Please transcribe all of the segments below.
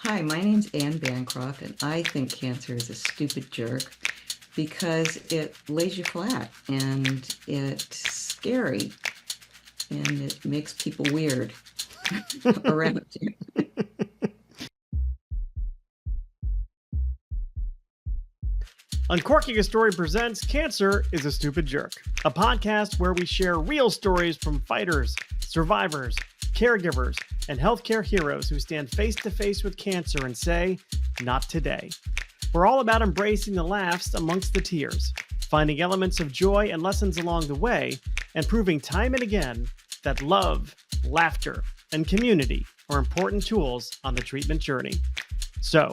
Hi, my name's Ann Bancroft, and I think cancer is a stupid jerk because it lays you flat and it's scary and it makes people weird around you. Uncorking a Story presents Cancer is a Stupid Jerk, a podcast where we share real stories from fighters, survivors, caregivers, and healthcare heroes who stand face to face with cancer and say, not today. We're all about embracing the laughs amongst the tears, finding elements of joy and lessons along the way, and proving time and again that love, laughter, and community are important tools on the treatment journey. So,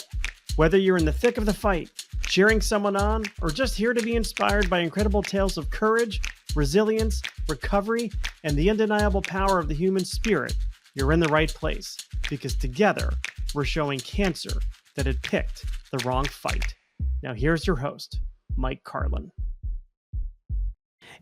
whether you're in the thick of the fight, cheering someone on, or just here to be inspired by incredible tales of courage, resilience, recovery, and the undeniable power of the human spirit, you're in the right place because together we're showing cancer that it picked the wrong fight. Now, here's your host, Mike Carlon.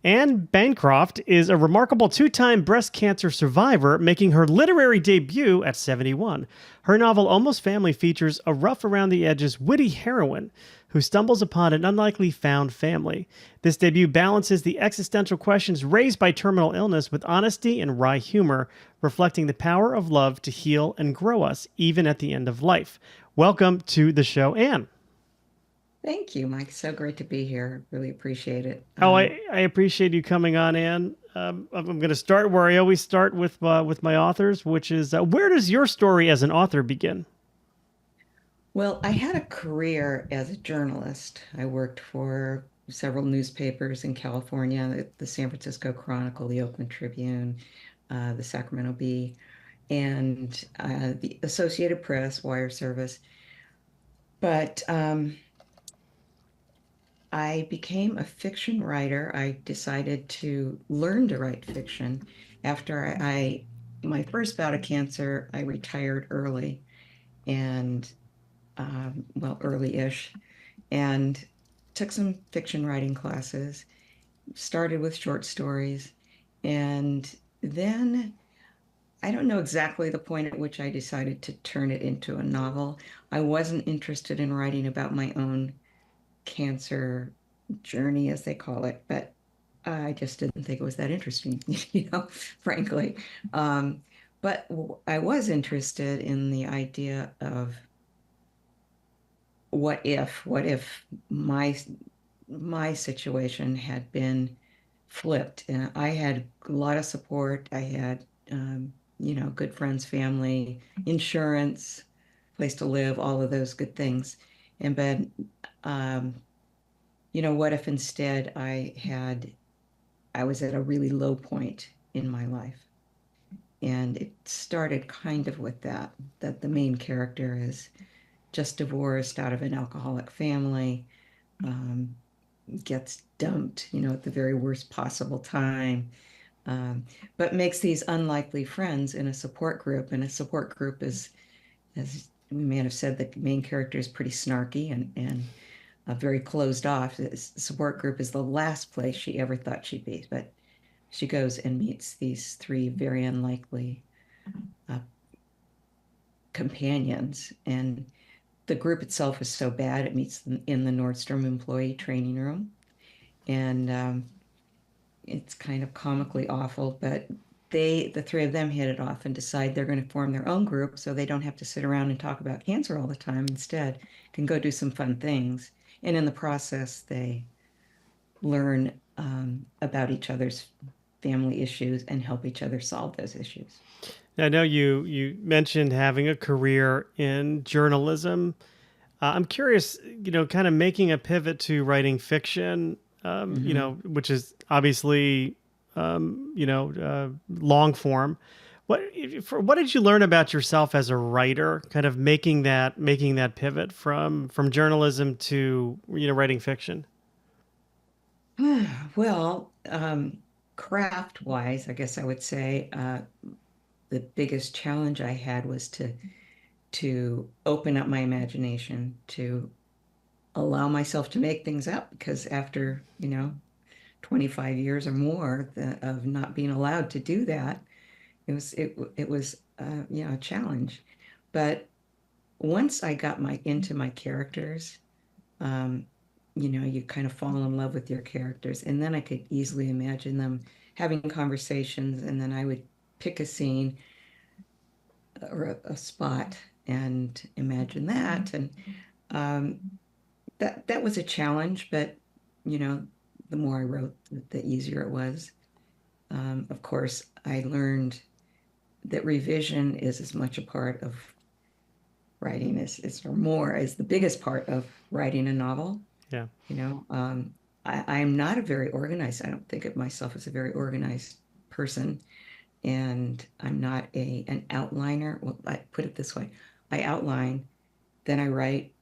Ann Bancroft is a remarkable two-time breast cancer survivor, making her literary debut at 71. Her novel Almost Family features a rough around the edges, witty heroine who stumbles upon an unlikely found family. This debut balances the existential questions raised by terminal illness with honesty and wry humor, reflecting the power of love to heal and grow us even at the end of life. Welcome to the show, Ann. Thank you, Mike. So great to be here. Really appreciate it. Oh, I appreciate you coming on, Ann. I'm going to start where I always start with my authors, which is where does your story as an author begin? Well, I had a career as a journalist. I worked for several newspapers in California, the San Francisco Chronicle, the Oakland Tribune, the Sacramento Bee, and the Associated Press, wire service. But I became a fiction writer. I decided to learn to write fiction after my first bout of cancer. I retired early and well, early-ish, and took some fiction writing classes. Started with short stories, and then I don't know exactly the point at which I decided to turn it into a novel. I wasn't interested in writing about my own cancer journey, as they call it, but I just didn't think it was that interesting, frankly. Um, but I was interested in the idea of what if my situation had been flipped, and I had a lot of support. I had, good friends, family, insurance, place to live, all of those good things. And but um, what if instead I was at a really low point in my life? And it started kind of with that the main character is just divorced out of an alcoholic family, um, gets dumped, at the very worst possible time, um, but makes these unlikely friends in a support group. And a support group is, as we may have said, the main character is pretty snarky and very closed off. This support group is the last place she ever thought she'd be, but she goes and meets these three very unlikely uh, companions. And the group itself is so bad, it meets them in the Nordstrom employee training room. And it's kind of comically awful, but the three of them hit it off and decide they're going to form their own group so they don't have to sit around and talk about cancer all the time. Instead, can go do some fun things. And in the process, they learn about each other's family issues and help each other solve those issues. I know you mentioned having a career in journalism. I'm curious, kind of making a pivot to writing fiction, Hmm. which is obviously, long form. What did you learn about yourself as a writer? Kind of making that pivot from journalism to writing fiction. Well, craft-wise, I guess I would say the biggest challenge I had was to open up my imagination, to allow myself to make things up, because after, 25 years or more of not being allowed to do that, it was a challenge. But once I got my into my characters, um, you kind of fall in love with your characters, and then I could easily imagine them having conversations, and then I would pick a scene or a spot and imagine that, and um, that was a challenge, but you know, the more I wrote, the easier it was. Of course, I learned that revision is as much a part of writing as or more as the biggest part of writing a novel. Yeah. You know, I'm not a very organized, I don't think of myself as a very organized person, and I'm not an outliner. Well, I put it this way, I outline, then I write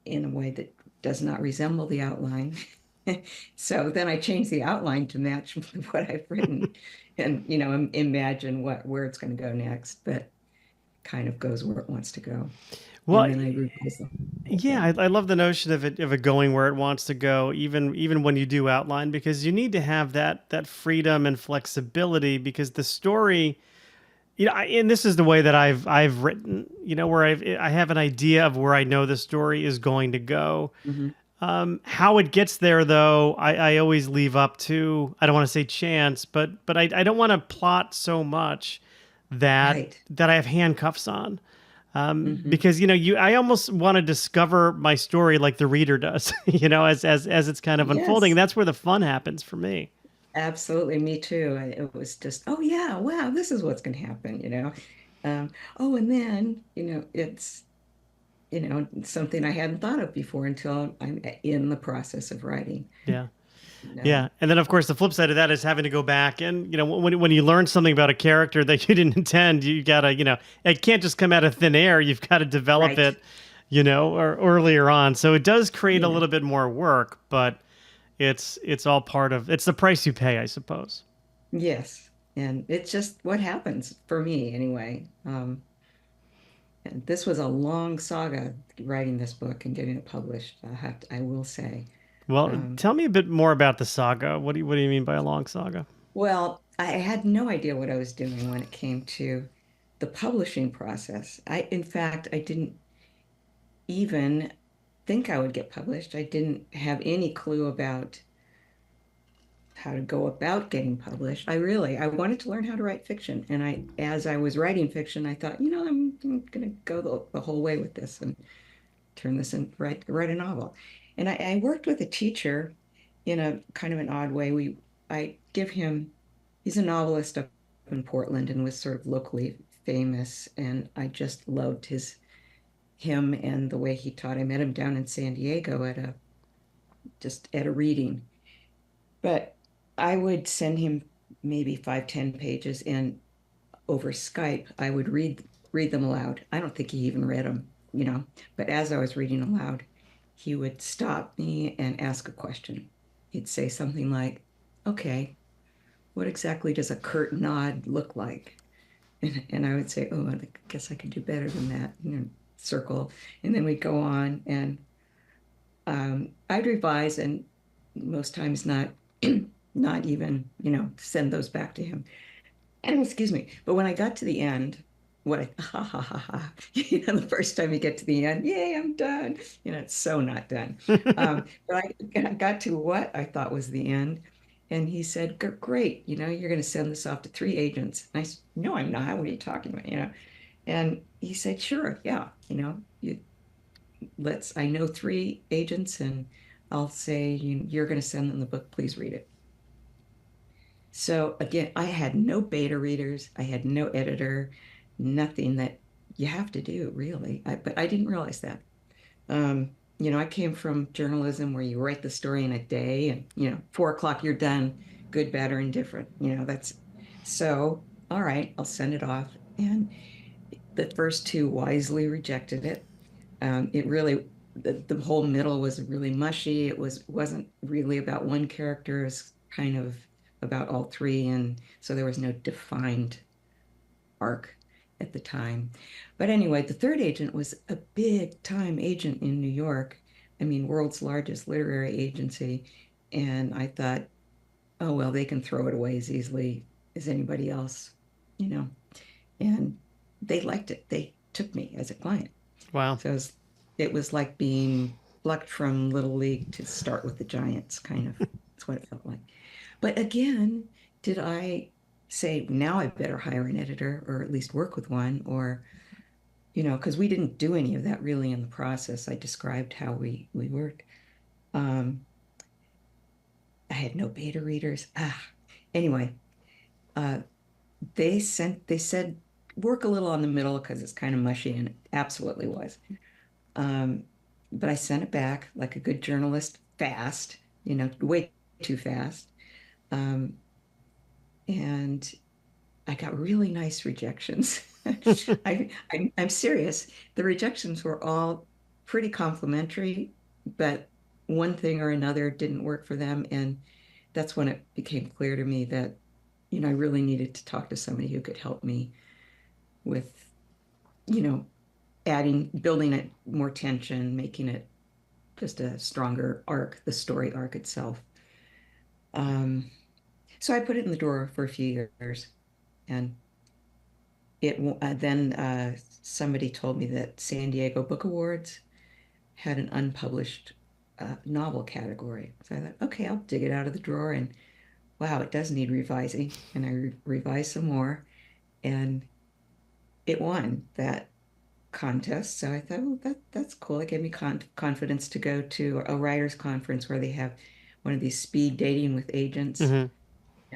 in a way that does not resemble the outline. So then I change the outline to match what I've written and, imagine where it's going to go next, but kind of goes where it wants to go. Well, And then I revise the whole yeah, thing. I love the notion of it going where it wants to go, even when you do outline, because you need to have that freedom and flexibility, because the story, and this is the way that I've written, where I have an idea of where I know the story is going to go. Hmm. How it gets there, though, I always leave up to, I don't want to say chance, but I don't want to plot so much that Right. that I have handcuffs on. Hmm. Because I almost want to discover my story like the reader does, as it's kind of unfolding. Yes, That's where the fun happens for me. absolutely. Me too. It was just, oh yeah, wow, this is what's going to happen. Oh, and then, it's, something I hadn't thought of before until I'm in the process of writing. Yeah. No, Yeah, and then of course the flip side of that is having to go back and when you learn something about a character that you didn't intend, you gotta it can't just come out of thin air. You've got to develop right. it, or earlier on. So it does create a Yeah. little bit more work, but it's all part of it's the price you pay, I suppose. Yes. And it's just what happens for me anyway. And this was a long saga writing this book and getting it published. I will say. Well, Um, tell me a bit more about the saga. What do you mean by a long saga? well, I had no idea what I was doing when it came to the publishing process. In fact, I didn't even think I would get published. I didn't have any clue about how to go about getting published. I wanted to learn how to write fiction. And as I was writing fiction, I thought, I'm going to go the whole way with this and turn this and write a novel. And I worked with a teacher in a kind of an odd way. I give him, he's a novelist up in Portland and was sort of locally famous. And I just loved him and the way he taught. I met him down in San Diego just at a reading. But I would send him maybe 5, 10 pages, and over Skype, I would read them aloud. I don't think he even read them. But as I was reading aloud, he would stop me and ask a question. He'd say something like, "Okay, what exactly does a curt nod look like?" And I would say, "Oh, I guess I could do better than that." Circle, and then we'd go on, and I'd revise, and most times not even, send those back to him. And excuse me. But when I got to the end, ha ha ha ha, the first time you get to the end, yay, I'm done. It's so not done. But I got to what I thought was the end. And he said, Great, you're going to send this off to 3 agents." And I said, "No, I'm not. What are you talking about? And he said, "Sure, yeah, I know 3 agents, and I'll say you're going to send them the book. Please read it." So again, I had no beta readers, I had no editor, nothing that you have to do really. But I didn't realize that. I came from journalism where you write the story in a day and, 4 o'clock, you're done, good, bad, or indifferent. That's so, all right, I'll send it off. And the first 2 wisely rejected it. It really, the whole middle was really mushy. Wasn't really about one character. It was kind of about all 3, and so there was no defined arc at the time. But anyway, the 3rd agent was a big time agent in New York. I mean, world's largest literary agency. And I thought, oh well, they can throw it away as easily as anybody else, you know. And they liked it. They took me as a client. Wow. So it was like being plucked from Little League to start with the Giants, kind of. That's what it felt like. But again, did I say, now I better hire an editor or at least work with one? Or, because we didn't do any of that really in the process. I described how we worked. Um, I had no beta readers. Anyway, uh, they said work a little on the middle because it's kind of mushy, and it absolutely was. Um, but I sent it back like a good journalist, fast, way too fast. Um, and I got really nice rejections. I'm serious. The rejections were all pretty complimentary, but one thing or another didn't work for them. And that's when it became clear to me that, I really needed to talk to somebody who could help me with, you know, building it more tension, making it just a stronger arc, the story arc itself. Um, so I put it in the drawer for a few years, and then somebody told me that San Diego Book Awards had an unpublished novel category. So I thought, okay, I'll dig it out of the drawer, and wow, it does need revising. And I revised some more, and it won that contest. So I thought, well, that's cool. It gave me confidence to go to a writers conference where they have one of these speed dating with agents. Hmm.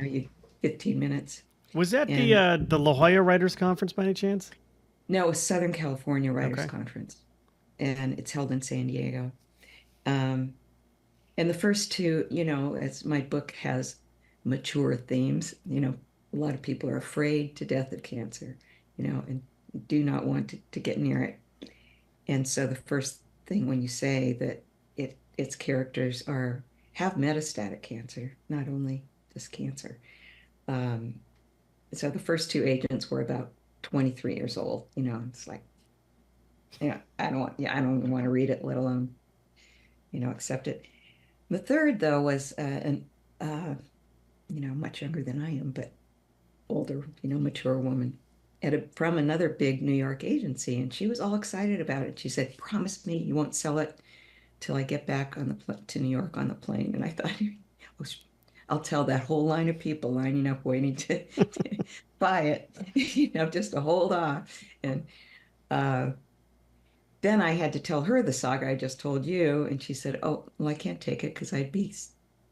You 15 minutes. Was that And the La Jolla Writers Conference by any chance? no, it was Southern California Writers Okay. Conference, and it's held in San Diego. Um, and the first two, as my book has mature themes, a lot of people are afraid to death of cancer, and do not want to get near it. And so the first thing when you say that its characters have metastatic cancer, not only just cancer. Um, so the first two agents were about 23 years old. It's like, I don't even want to read it, let alone, accept it. The third, though, was uh, much younger than I am, but older, mature woman from another big New York agency. And she was all excited about it. She said, promise me you won't sell it till I get back to New York on the plane. And I thought, oh, I'll tell that whole line of people lining up waiting to buy it, just to hold off. And uh, then I had to tell her the saga I just told you. And she said, oh, well, I can't take it because I'd be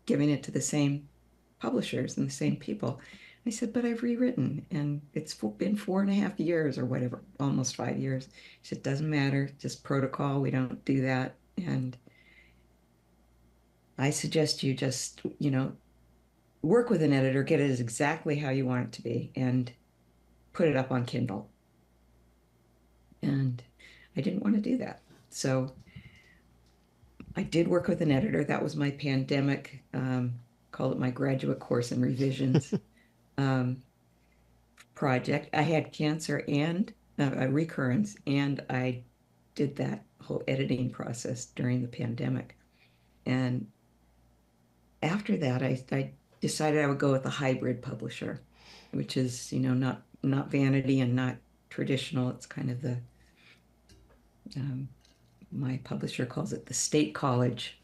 giving it to the same publishers and the same people. I said, but I've rewritten, and it's been 4.5 years or whatever, almost 5 years. She said, doesn't matter, just protocol. We don't do that. And I suggest you just, work with an editor, get it as exactly how you want it to be, and put it up on Kindle. And I didn't want to do that. So I did work with an editor. That was my pandemic, called it my graduate course in revisions um, project. I had cancer and a recurrence, and I did that whole editing process during the pandemic. And after that, I decided I would go with a hybrid publisher, which is, not vanity and not traditional. It's kind of um, my publisher calls it the state college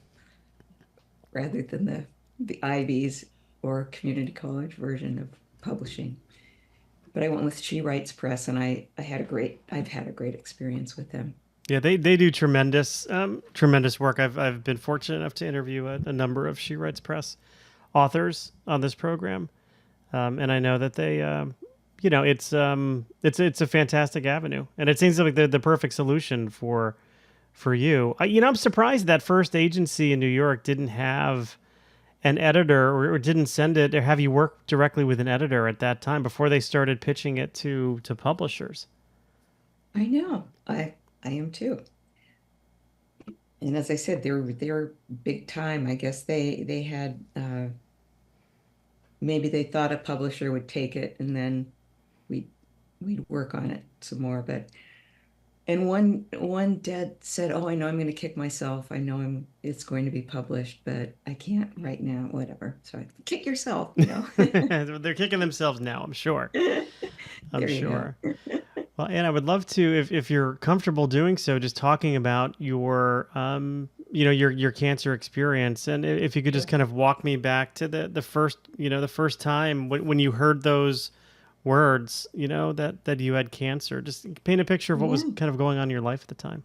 rather than the Ivies or community college version of publishing. But I went with She Writes Press, and I've had a great experience with them. Yeah, they do tremendous work. I've been fortunate enough to interview a number of She Writes Press authors on this program, and I know that they, it's a fantastic avenue, and it seems like the perfect solution for you. I'm surprised that first agency in New York didn't have an editor or didn't send it or have you work directly with an editor at that time before they started pitching it to publishers. I know. I am too. And as I said, they're big time. I guess they had maybe they thought a publisher would take it, and then we'd we'd work on it some more. But and one dad said, "Oh, I know I'm going to kick myself. I know it's going to be published, but I can't right now. Whatever." So I kick yourself. They're kicking themselves now, I'm sure. I'm There you sure. go. Well, and I would love to, if you're comfortable doing so, just talking about your, your cancer experience, and if you could just Sure. kind of walk me back to the first, the first time when you heard those words, that you had cancer. Just paint a picture of what was Yeah. kind of going on in your life at the time.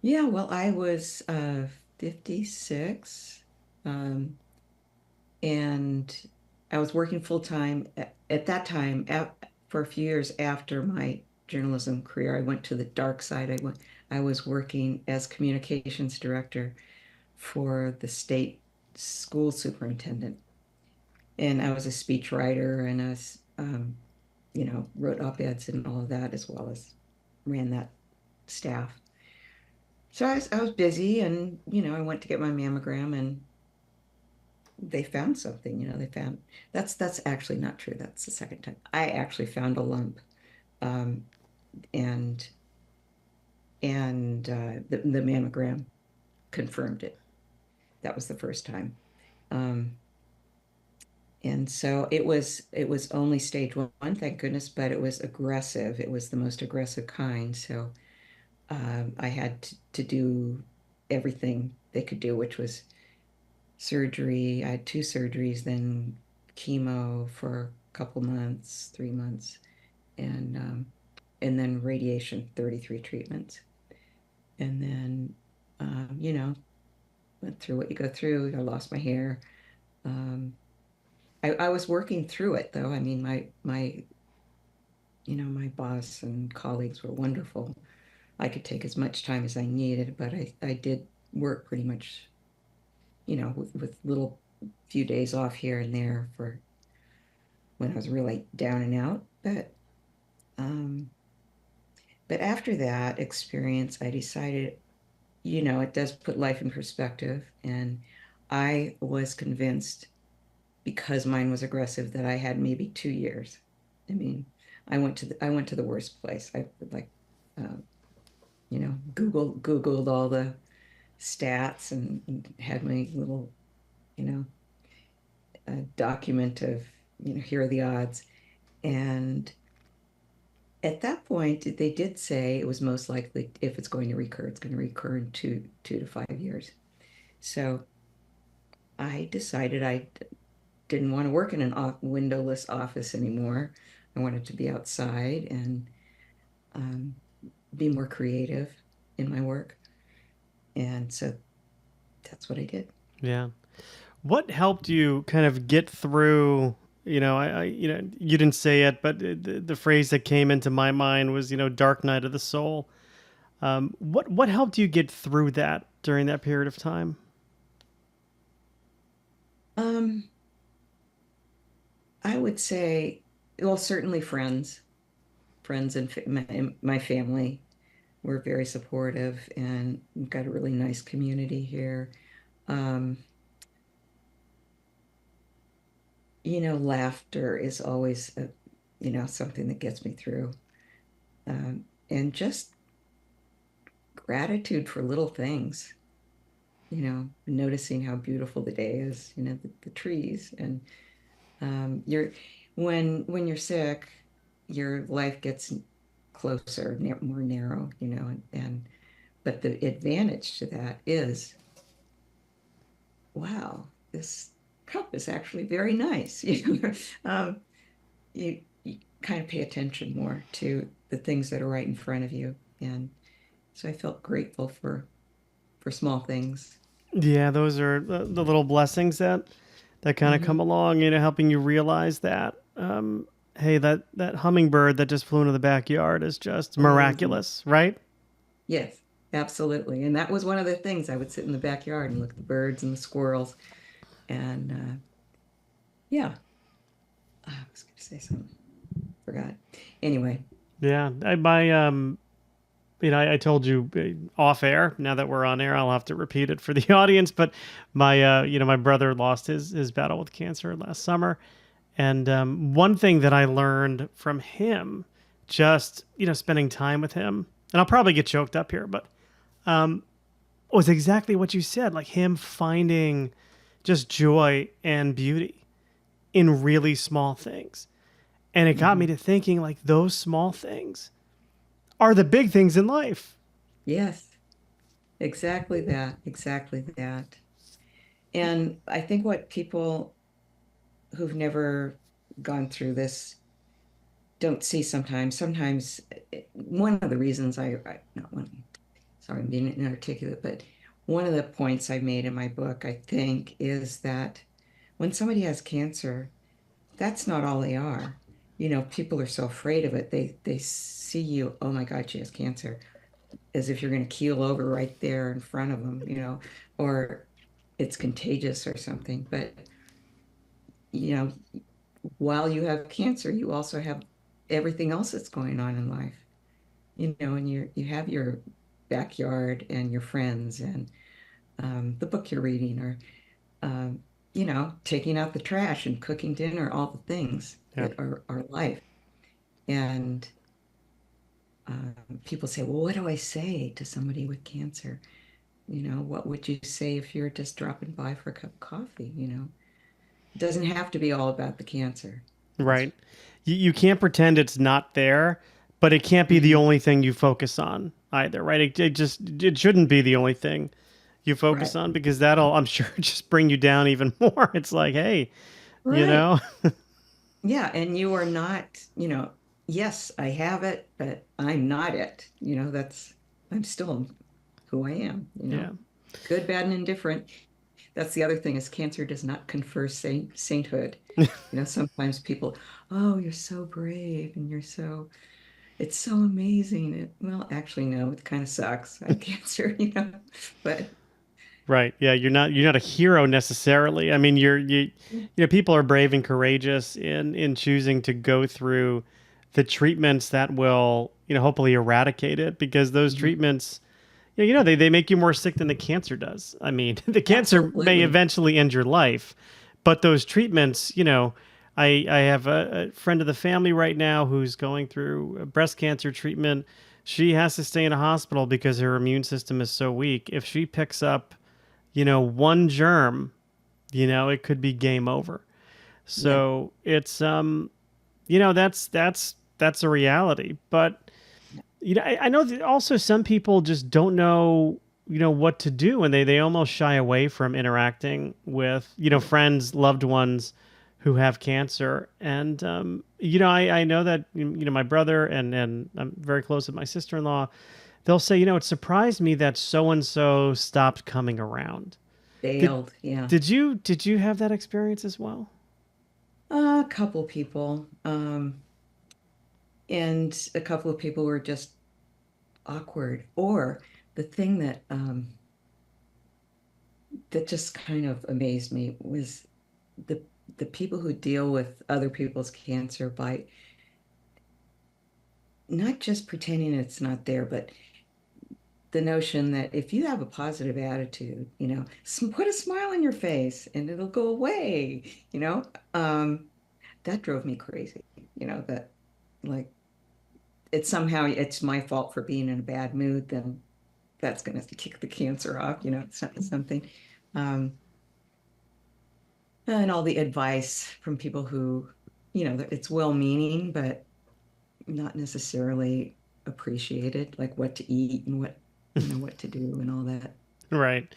Yeah, well, I was 56, um, and I was working full time at that time for a few years after my journalism career. I went to the dark side. I was working as communications director for the state school superintendent, and I was a speech writer and wrote op-eds and all of that as well as ran that staff. So I was busy and, I went to get my mammogram and they found something, they found that's actually not true. That's the second time. I actually found a lump. Um, and the mammogram confirmed it. That was the first time. Um, and so it was only stage one, thank goodness, but it was aggressive. It was the most aggressive kind. So I had to do everything they could do, which was surgery. I had two surgeries, then chemo for a couple months, 3 months, and then radiation, 33 treatments. And then, went through what you go through. I lost my hair. Um, I was working through it though. I mean, my boss and colleagues were wonderful. I could take as much time as I needed, but I did work pretty much, with little few days off here and there for when I was really down and out. Um, but after that experience, I decided, it does put life in perspective. And I was convinced because mine was aggressive that I had maybe 2 years. I mean, I went to the worst place. I like, uh, Googled all the stats and had my little, you know, document of, here are the odds. And at that point, they did say it was most likely if it's going to recur, it's going to recur in 2 to 5 years. So I decided I didn't want to work in an windowless office anymore. I wanted to be outside and um, be more creative in my work. And so that's what I did. Yeah. What helped you kind of get through? You didn't say it, but the phrase that came into my mind was, dark night of the soul. What helped you get through that during that period of time? Um, I would say, well, certainly friends and my family were very supportive, and we've got a really nice community here. Um, Laughter is always, something that gets me through. And just gratitude for little things, noticing how beautiful the day is, the trees. And you're when you're sick, your life gets closer, more narrow, and but the advantage to that is, wow, this cup is actually very nice. You kind of pay attention more to the things that are right in front of you. And so I felt grateful for small things. Yeah, those are the little blessings that kind of come Hmm. along, helping you realize that, hey, that hummingbird that just flew into the backyard is just Hmm. miraculous, right? Yes, absolutely. And that was one of the things. I would sit in the backyard and look at the birds and the squirrels. And yeah, I was going to say something, forgot. Anyway. Yeah, I told you off air. Now that we're on air, I'll have to repeat it for the audience. But my brother lost his battle with cancer last summer, and one thing that I learned from him, just spending time with him, and I'll probably get choked up here, but was exactly what you said. Like him finding just joy and beauty in really small things, and it got me Hmm. to thinking like those small things. are the big things in life. Yes, exactly that. Exactly that. And I think what people who've never gone through this don't see sometimes one of the reasons not one, sorry, I'm being inarticulate, but one of the points I made in my book, I think, is that when somebody has cancer, that's not all they are. People are so afraid of it. They see you, oh my God, she has cancer, as if you're going to keel over right there in front of them, or it's contagious or something. But, you know, while you have cancer, you also have everything else that's going on in life, and you have your backyard and your friends and the book you're reading or, um, taking out the trash and cooking dinner, all the things Yeah. that are life. And people say, well, what do I say to somebody with cancer? What would you say if you're just dropping by for a cup of coffee? It doesn't have to be all about the cancer. That's Right. You can't pretend it's not there, but it can't be the Mhm. only thing you focus on either, right? It shouldn't be the only thing you focus Right. on because that'll, I'm sure, just bring you down even more. It's like, hey, you Right. know, Yeah, and you are not, yes, I have it, but I'm not it. I'm still who I am, yeah, good, bad, and indifferent. That's the other thing is cancer does not confer sainthood. Sometimes people, oh, you're so brave and it's so amazing. Well, actually, no, it kind of sucks. I have cancer, but right. Yeah, you're not a hero necessarily. I mean, people are brave and courageous in choosing to go through the treatments that will, hopefully eradicate it because those Mhm. treatments. Yeah, they make you more sick than the cancer does. I mean, the cancer may Absolutely. eventually end your life, but those treatments, I have a friend of the family right now who's going through a breast cancer treatment. She has to stay in a hospital because her immune system is so weak. If she picks up, one germ, it could be game over. Yeah. So it's that's a reality. But I know that also some people just don't know, what to do, and they almost shy away from interacting with, friends, loved ones who have cancer. And I know that my brother and I'm very close with my sister-in-law. They'll say, it surprised me that so and so stopped coming around. Did Bailed. Yeah. did you have that experience as well? A couple people. And a couple of people were just awkward. Or the thing that just kind of amazed me was the the people who deal with other people's cancer by not just pretending it's not there, but the notion that if you have a positive attitude, put a smile on your face and it'll go away, that drove me crazy, that like it's my fault for being in a bad mood, then that's going to kick the cancer off, something. Um, and all the advice from people who, it's well-meaning, but not necessarily appreciated, like what to eat and what to do and all that. Right.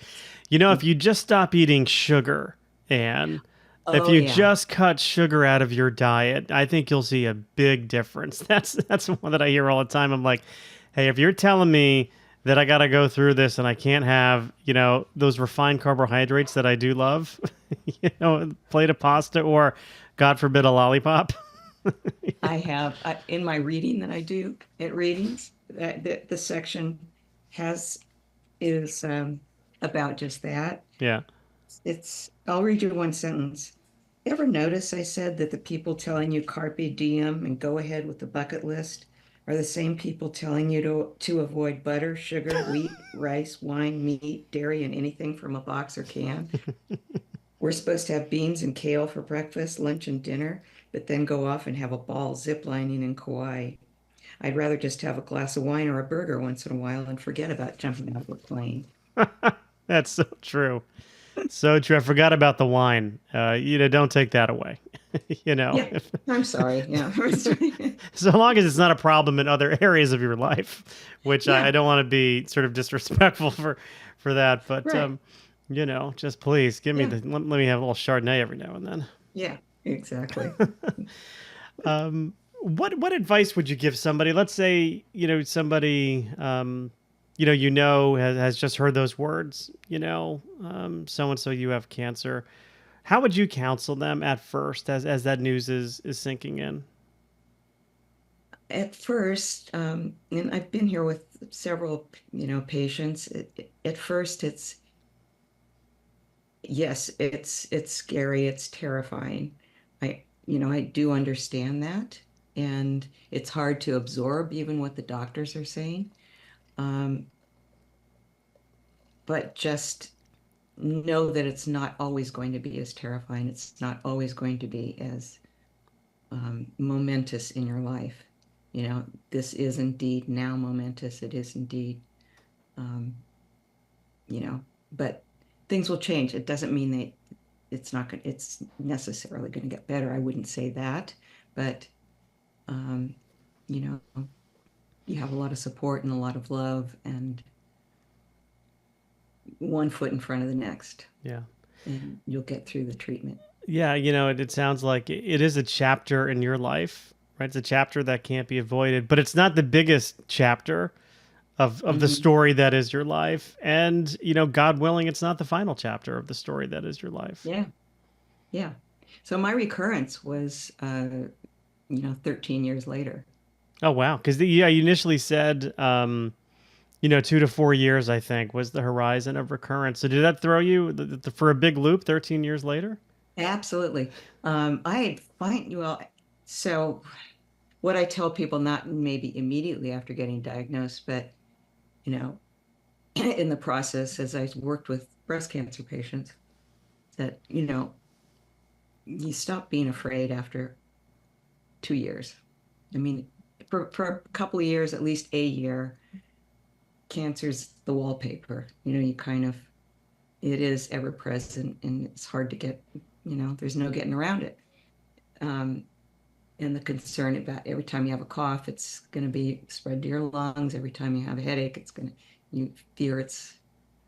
If you just stop eating sugar and if Oh you yeah, just cut sugar out of your diet, I think you'll see a big difference. That's one that I hear all the time. I'm like, hey, if you're telling me that I got to go through this and I can't have, those refined carbohydrates that I do love, a plate of pasta or God forbid a lollipop. in my reading that I do at readings, that the section has is about just that. Yeah. I'll read you one sentence. Ever notice I said that the people telling you carpe diem and go ahead with the bucket list are the same people telling you to avoid butter, sugar, wheat, rice, wine, meat, dairy, and anything from a box or can? We're supposed to have beans and kale for breakfast, lunch, and dinner, but then go off and have a ball ziplining in Kauai. I'd rather just have a glass of wine or a burger once in a while and forget about jumping out of a plane. That's so true. So true. I forgot about the wine. Don't take that away. you know, Yeah. I'm sorry. Yeah. so long as it's not a problem in other areas of your life, which I Yeah. don't want to be sort of disrespectful for that, but Right. just please give me Yeah. let me have a little Chardonnay every now and then. Yeah. Exactly. What advice would you give somebody? Let's say somebody has just heard those words. So and so you have cancer. How would you counsel them at first as that news is sinking in? At first, and I've been here with several, patients. At first, yes, it's scary, it's terrifying. I do understand that, and it's hard to absorb even what the doctors are saying. Um, but just know that it's not always going to be as terrifying. It's not always going to be as momentous in your life. This is indeed now momentous. It is indeed, um, you know, but things will change. It doesn't mean that it's necessarily going to get better. I wouldn't say that, but um, you know, you have a lot of support and a lot of love and one foot in front of the next, Yeah. and you'll get through the treatment. Yeah, it sounds like it is a chapter in your life, right? It's a chapter that can't be avoided, but it's not the biggest chapter of the Hmm. story that is your life. And, God willing, it's not the final chapter of the story that is your life. Yeah, yeah. So my recurrence was, 13 years later. Oh, wow. Because you initially said, 2 to 4 years, I think, was the horizon of recurrence. So did that throw you for a big loop 13 years later? Absolutely. I find, well, so what I tell people, not maybe immediately after getting diagnosed, but, you know, in the process, as I worked with breast cancer patients, that, you stop being afraid after 2 years. I mean, for a couple of years, at least a year, cancer's the wallpaper. You kind of, it is ever present and it's hard to get, there's no getting around it. Um, and the concern about every time you have a cough, it's going to be spread to your lungs. Every time you have a headache, you fear it's,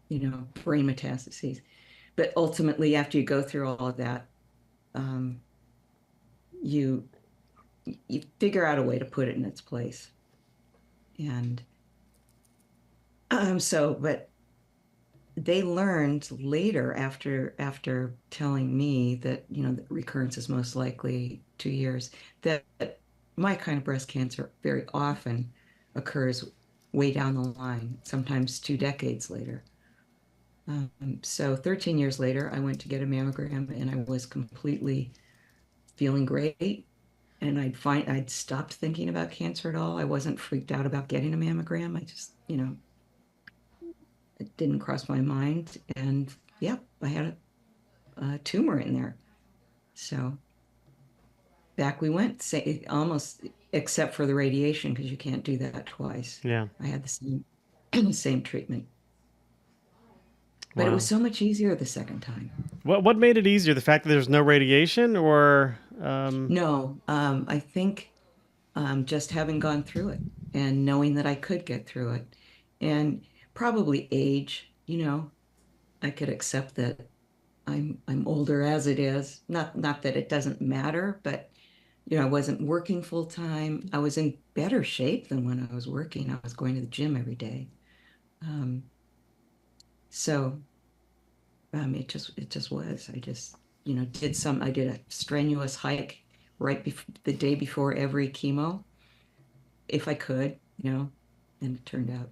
brain metastases. But ultimately, after you go through all of that, um, you you figure out a way to put it in its place. And but they learned later after telling me that, that recurrence is most likely 2 years, that my kind of breast cancer very often occurs way down the line, sometimes 2 decades later. So 13 years later, I went to get a mammogram and I was completely feeling great. And I'd stopped thinking about cancer at all. I wasn't freaked out about getting a mammogram. I just, it didn't cross my mind. And yeah, I had a tumor in there. So back we went, say, almost except for the radiation, because you can't do that twice. Yeah. I had the same, the same treatment, but it was Wow. so much easier the second time. What made it easier? The fact that there's no radiation or No, I think just having gone through it and knowing that I could get through it, and probably age, I could accept that I'm older as it is. Not that it doesn't matter, but I wasn't working full time. I was in better shape than when I was working. I was going to the gym every day. Um, so it just was. I just, I did a strenuous hike right before the day before every chemo, if I could, and it turned out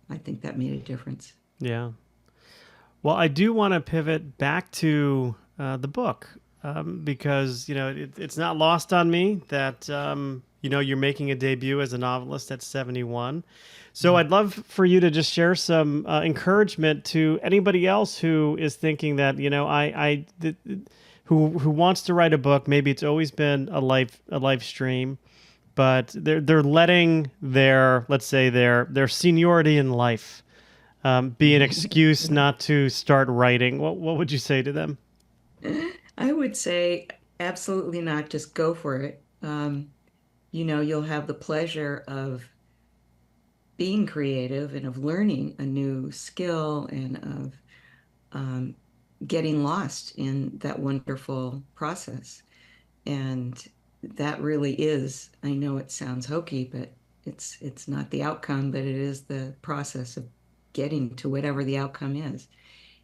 I think that made a difference. yeah. Well, I do want to pivot back to the book because it's not lost on me that you're making a debut as a novelist at 71. So Mm. I'd love for you to just share some encouragement to anybody else who is thinking that who wants to write a book. Maybe it's always been a life stream, but they're letting their, let's say, their seniority in life be an excuse not to start writing. What would you say to them? I would say, absolutely not. Just go for it. You'll have the pleasure of being creative and of learning a new skill and of um, getting lost in that wonderful process. And that really is, I know it sounds hokey, but it's not the outcome, but it is the process of getting to whatever the outcome is.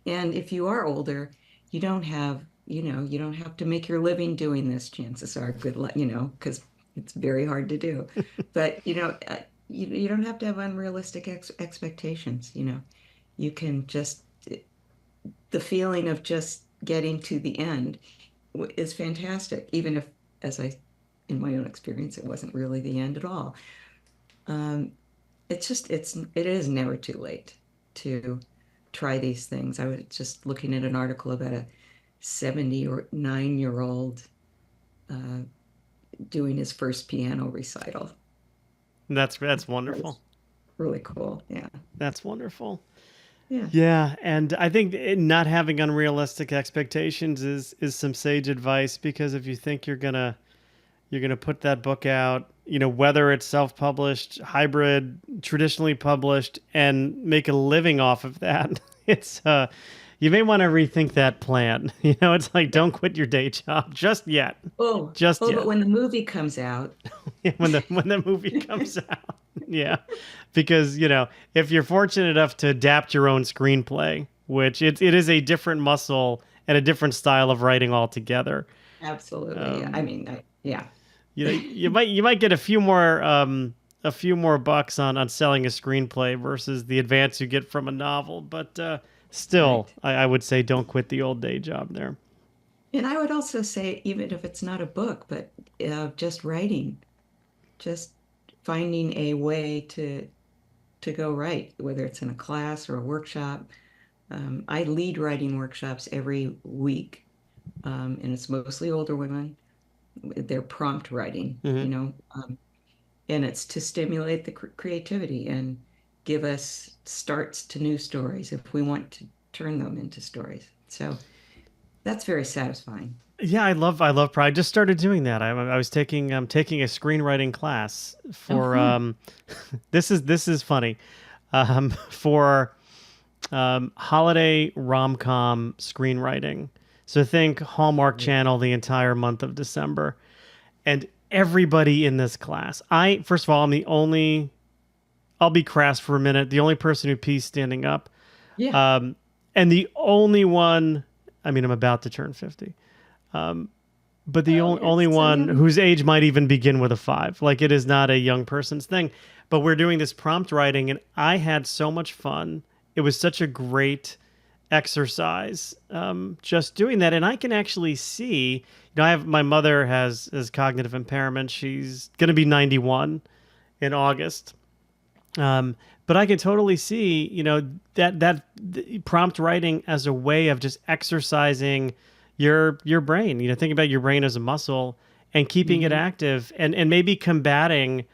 And if you are older, you don't have to make your living doing this. Chances are good luck, because it's very hard to do. But, you don't have to have unrealistic expectations, You can just, the feeling of just getting to the end is fantastic, even if, as in my own experience, it wasn't really the end at all. Um, it is never too late to try these things. I was just looking at an article about a 79-year-old uh, doing his first piano recital. That's That was wonderful. really cool. Yeah. That's wonderful. Yeah. Yeah, and I think not having unrealistic expectations is some sage advice, because if you think you're gonna put that book out, whether it's self-published, hybrid, traditionally published, and make a living off of that, it's you may want to rethink that plan. It's like, don't quit your day job just yet, just But yet. when the movie comes out, When the movie comes out, yeah, because if you're fortunate enough to adapt your own screenplay, which it is a different muscle and a different style of writing altogether. absolutely. Yeah. I Um, mean, yeah. you might get a few more bucks on selling a screenplay versus the advance you get from a novel, but still, Right. I would say don't quit the old day job there. And I would also say, even if it's not a book, but just writing, just finding a way to go write, whether it's in a class or a workshop. I lead writing workshops every week, and it's mostly older women. They're prompt writing, Hmm. and it's to stimulate the creativity and give us starts to new stories if we want to turn them into stories. So that's very satisfying. Yeah, I love Pride. I just started doing that. I was taking a screenwriting class Oh, for fun. this is funny, for holiday rom-com screenwriting. So think Hallmark Right. Channel the entire month of December, and everybody in this class. I first of all, I'm the only. I'll be crass for a minute. The only person who pees standing up, Yeah. um, and the only one. I mean, I'm about to turn 50. But the Oh, only it's so one young. whose age might even begin with a five. Like, it is not a young person's thing. But we're doing this prompt writing, and I had so much fun. It was such a great exercise, just doing that. And I can actually see, my mother has cognitive impairment. She's going to be 91 in August. Um, but I can totally see, that prompt writing as a way of just exercising your brain. Think about your brain as a muscle and keeping it Hmm. active, and maybe combating,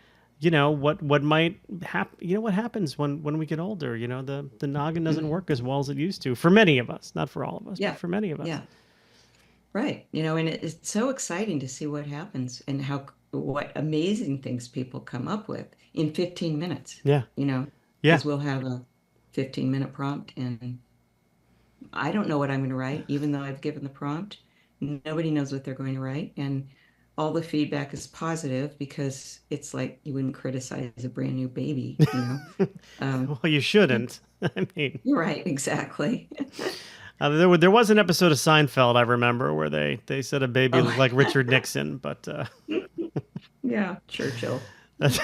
what might happen. What happens when we get older. The noggin doesn't Hmm. work as well as it used to for many of us. Not for all of us, but Yeah. for many of us. Yeah. Right. And it's so exciting to see what happens and what amazing things people come up with in 15 minutes, Yeah, yeah. because we'll have a 15-minute prompt and I don't know what I'm going to write, even though I've given the prompt. Nobody knows what they're going to write. And all the feedback is positive because it's like you wouldn't criticize a brand new baby. Um, Well, you shouldn't. I mean, you're right, exactly. there was an episode of Seinfeld I remember where they said a baby looked Oh, like Richard Nixon, but yeah, Churchill. that's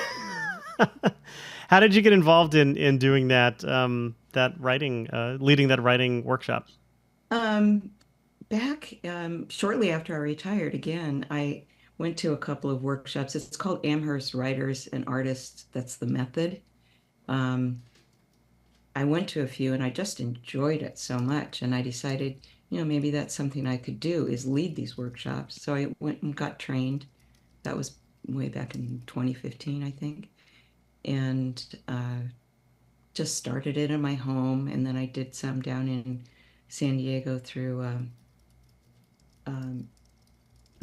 how did you get involved in doing that writing, leading that writing workshop? Um, Back shortly after I retired again, I went to a couple of workshops. It's called Amherst Writers and Artists. That's the method. Um, I went to a few and I just enjoyed it so much. And I decided, maybe that's something I could do is lead these workshops. So I went and got trained. That was way back in 2015, I think. And just started it in my home. And then I did some down in San Diego through um,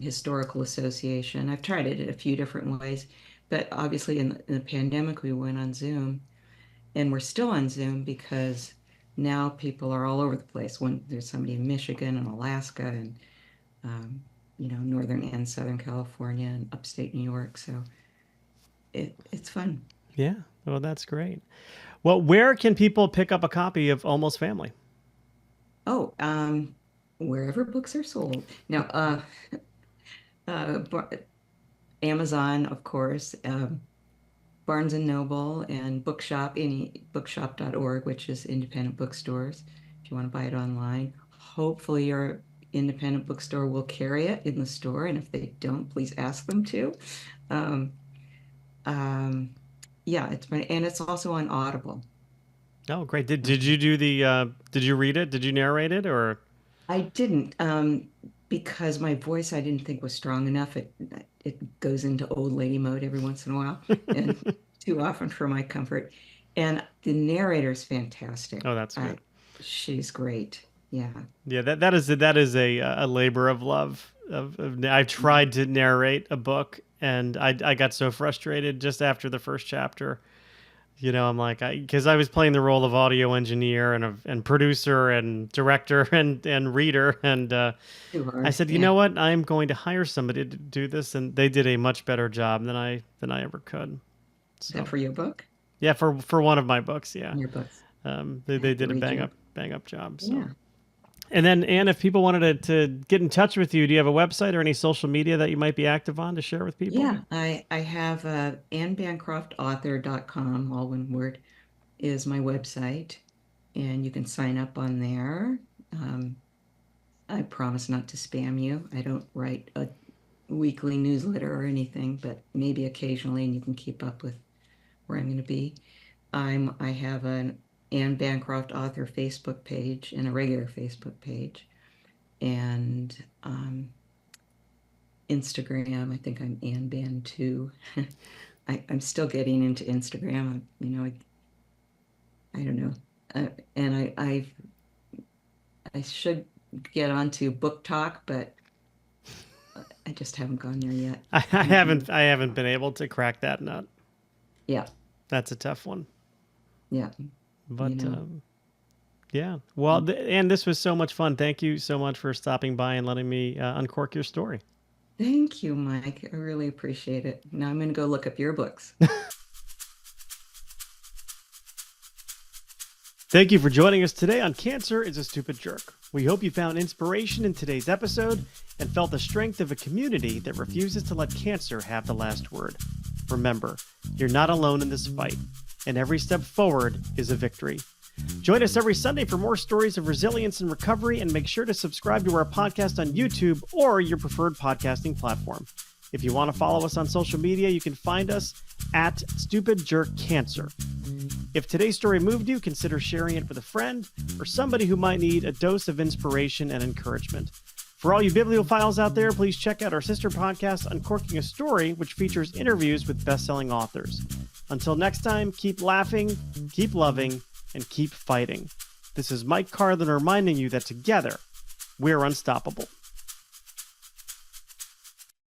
Historical Association. I've tried it in a few different ways, but obviously in the pandemic, we went on Zoom, and we're still on Zoom because now people are all over the place. When there's somebody in Michigan and Alaska and um, Northern and Southern California and upstate New York. So it's fun. Yeah. Well, that's great. Well, where can people pick up a copy of Almost Family? Oh, wherever books are sold. Now, uh, Bar- Amazon, of course, Barnes and Noble and Bookshop, any bookshop.org, which is independent bookstores, if you want to buy it online. Hopefully your independent bookstore will carry it in the store, and if they don't, please ask them to. Um, um, yeah, it's also on Audible. Oh, great. Did Um, you do did you read it? Did you narrate it or? I didn't, because my voice I didn't think was strong enough. It goes into old lady mode every once in a while, and too often for my comfort. And the narrator's fantastic. Oh, that's good. She's great. Yeah. Yeah, that is a labor of love. I've tried to narrate a book, and I got so frustrated just after the first chapter. I'm like, because I was playing the role of audio engineer and producer and director and reader, and Too I hard. said, you Yeah. know what, I'm going to hire somebody to do this, and they did a much better job than I ever could. Is that So for your book? yeah, for one of my books, yeah, Your books. I they have to did a read you. bang up job. So. Yeah. And then, Anne, if people wanted to get in touch with you, do you have a website or any social media that you might be active on to share with people? Yeah. I have annbancroftauthor.com, all one word, is my website, and you can sign up on there. Um, I promise not to spam you. I don't write a weekly newsletter or anything, but maybe occasionally, and you can keep up with where I'm going to be. I have an Ann Bancroft author Facebook page and a regular Facebook page, and Instagram. I think I'm Ann Ban too. I'm still getting into Instagram. I don't know, and I should get onto Book Talk, but I just haven't gone there yet. Mm-mm. I haven't been able to crack that nut. Yeah, That's a tough one. yeah, you But know. yeah, well, and this was so much fun. Thank you so much for stopping by and letting me uncork your story. Thank you, Mike. I really appreciate it. Now I'm going to go look up your books. Thank you for joining us today on Cancer is a Stupid Jerk. We hope you found inspiration in today's episode and felt the strength of a community that refuses to let cancer have the last word. Remember, you're not alone in this fight, and every step forward is a victory. Join us every Sunday for more stories of resilience and recovery, and make sure to subscribe to our podcast on YouTube or your preferred podcasting platform. If you want to follow us on social media, you can find us at Stupid Jerk Cancer. If today's story moved you, consider sharing it with a friend or somebody who might need a dose of inspiration and encouragement. For all you bibliophiles out there, please check out our sister podcast, Uncorking a Story, which features interviews with best-selling authors. Until next time, keep laughing, keep loving, and keep fighting. This is Mike Carlon reminding you that together, we're unstoppable.